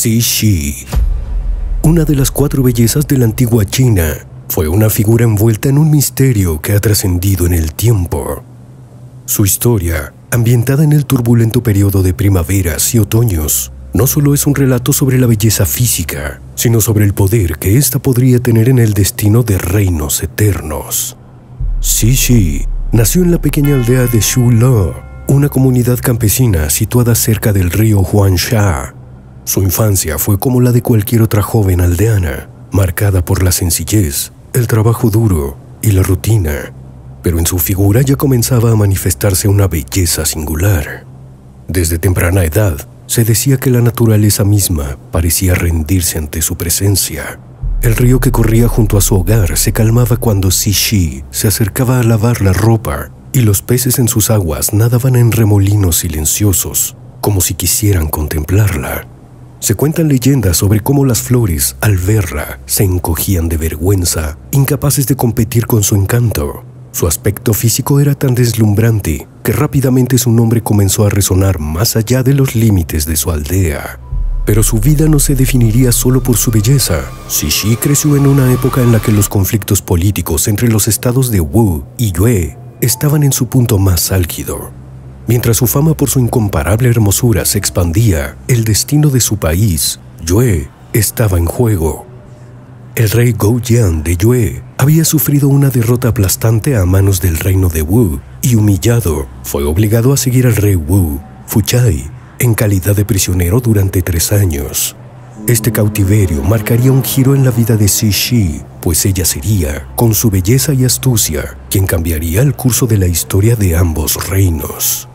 Cixi. Una de las 4 bellezas de la antigua China, fue una figura envuelta en un misterio que ha trascendido en el tiempo. Su historia, ambientada en el turbulento periodo de primaveras y otoños, no solo es un relato sobre la belleza física, sino sobre el poder que ésta podría tener en el destino de reinos eternos. Cixi nació en la pequeña aldea de Shule, una comunidad campesina situada cerca del río Huangsha. Su infancia fue como la de cualquier otra joven aldeana, marcada por la sencillez, el trabajo duro y la rutina, pero en su figura ya comenzaba a manifestarse una belleza singular. Desde temprana edad, se decía que la naturaleza misma parecía rendirse ante su presencia. El río que corría junto a su hogar se calmaba cuando Cixi se acercaba a lavar la ropa, y los peces en sus aguas nadaban en remolinos silenciosos, como si quisieran contemplarla. Se cuentan leyendas sobre cómo las flores, al verla, se encogían de vergüenza, incapaces de competir con su encanto. Su aspecto físico era tan deslumbrante que rápidamente su nombre comenzó a resonar más allá de los límites de su aldea. Pero su vida no se definiría solo por su belleza. Cixi creció en una época en la que los conflictos políticos entre los estados de Wu y Yue estaban en su punto más álgido. Mientras su fama por su incomparable hermosura se expandía, el destino de su país, Yue, estaba en juego. El rey Goujian de Yue había sufrido una derrota aplastante a manos del reino de Wu y, humillado, fue obligado a seguir al rey Wu, Fuchai, en calidad de prisionero durante 3 años. Este cautiverio marcaría un giro en la vida de Cixi, pues ella sería, con su belleza y astucia, quien cambiaría el curso de la historia de ambos reinos.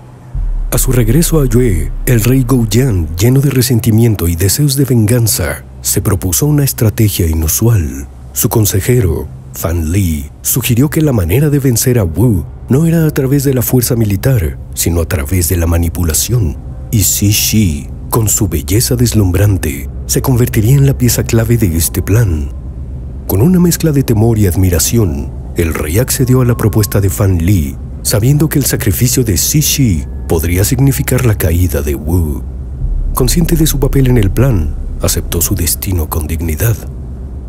A su regreso a Yue, el rey Goujian, lleno de resentimiento y deseos de venganza, se propuso una estrategia inusual. Su consejero, Fan Li, sugirió que la manera de vencer a Wu no era a través de la fuerza militar, sino a través de la manipulación. Y Cixi, con su belleza deslumbrante, se convertiría en la pieza clave de este plan. Con una mezcla de temor y admiración, el rey accedió a la propuesta de Fan Li, sabiendo que el sacrificio de Cixi podría significar la caída de Wu. Consciente de su papel en el plan, aceptó su destino con dignidad.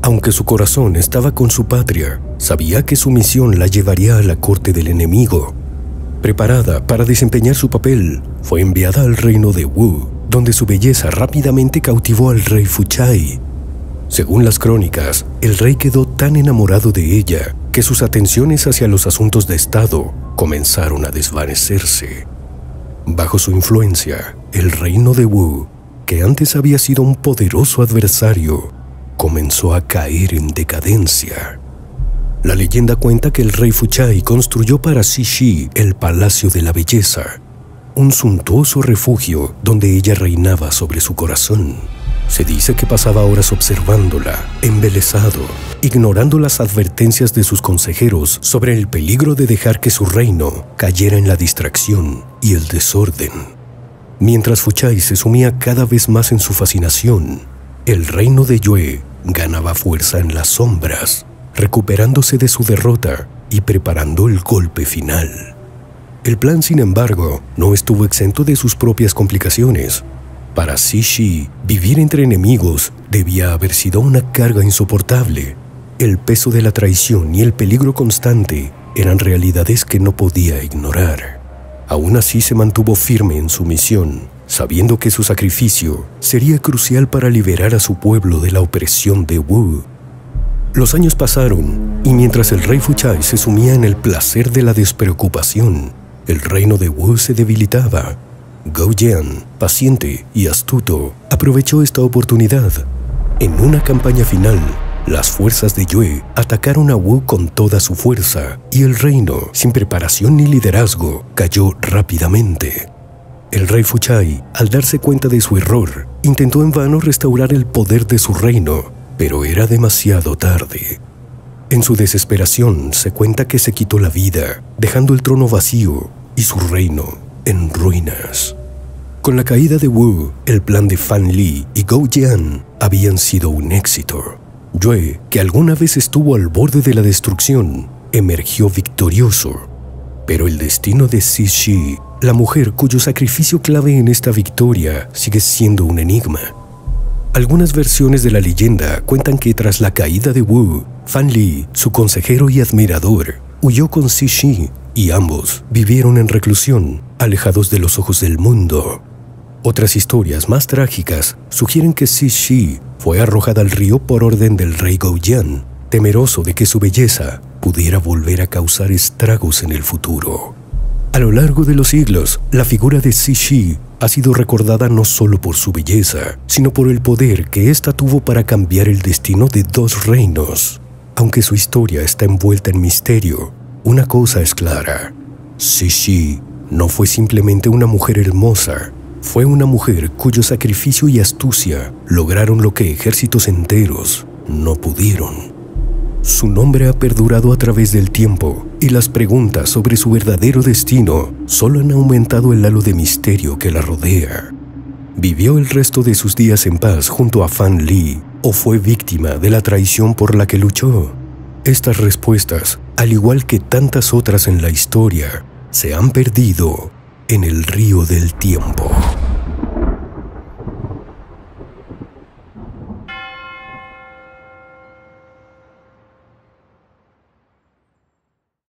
Aunque su corazón estaba con su patria, sabía que su misión la llevaría a la corte del enemigo. Preparada para desempeñar su papel, fue enviada al reino de Wu, donde su belleza rápidamente cautivó al rey Fuchai. Según las crónicas, el rey quedó tan enamorado de ella que sus atenciones hacia los asuntos de Estado comenzaron a desvanecerse. Bajo su influencia, el reino de Wu, que antes había sido un poderoso adversario, comenzó a caer en decadencia. La leyenda cuenta que el rey Fuchai construyó para Cixi el Palacio de la Belleza, un suntuoso refugio donde ella reinaba sobre su corazón. Se dice que pasaba horas observándola, embelesado, ignorando las advertencias de sus consejeros sobre el peligro de dejar que su reino cayera en la distracción y el desorden. Mientras Fuchai se sumía cada vez más en su fascinación, el reino de Yue ganaba fuerza en las sombras, recuperándose de su derrota y preparando el golpe final. El plan, sin embargo, no estuvo exento de sus propias complicaciones. Para Cixi, vivir entre enemigos debía haber sido una carga insoportable. El peso de la traición y el peligro constante eran realidades que no podía ignorar. Aún así se mantuvo firme en su misión, sabiendo que su sacrificio sería crucial para liberar a su pueblo de la opresión de Wu. Los años pasaron, y mientras el rey Fuchai se sumía en el placer de la despreocupación, el reino de Wu se debilitaba. Goujian, paciente y astuto, aprovechó esta oportunidad. En una campaña final, las fuerzas de Yue atacaron a Wu con toda su fuerza, y el reino, sin preparación ni liderazgo, cayó rápidamente. El rey Fuchai, al darse cuenta de su error, intentó en vano restaurar el poder de su reino, pero era demasiado tarde. En su desesperación, se cuenta que se quitó la vida, dejando el trono vacío y su reino en ruinas. Con la caída de Wu, el plan de Fan Li y Goujian habían sido un éxito. Yue, que alguna vez estuvo al borde de la destrucción, emergió victorioso. Pero el destino de Cixi, la mujer cuyo sacrificio clave en esta victoria, sigue siendo un enigma. Algunas versiones de la leyenda cuentan que tras la caída de Wu, Fan Li, su consejero y admirador, huyó con Cixi y ambos vivieron en reclusión, alejados de los ojos del mundo. Otras historias más trágicas sugieren que Cixi fue arrojada al río por orden del rey Gouyan, temeroso de que su belleza pudiera volver a causar estragos en el futuro. A lo largo de los siglos, la figura de Cixi ha sido recordada no solo por su belleza, sino por el poder que ésta tuvo para cambiar el destino de dos reinos. Aunque su historia está envuelta en misterio, una cosa es clara: Cixi no fue simplemente una mujer hermosa, fue una mujer cuyo sacrificio y astucia lograron lo que ejércitos enteros no pudieron. Su nombre ha perdurado a través del tiempo y las preguntas sobre su verdadero destino solo han aumentado el halo de misterio que la rodea. ¿Vivió el resto de sus días en paz junto a Fan Li o fue víctima de la traición por la que luchó? Estas respuestas, al igual que tantas otras en la historia, se han perdido en el río del tiempo.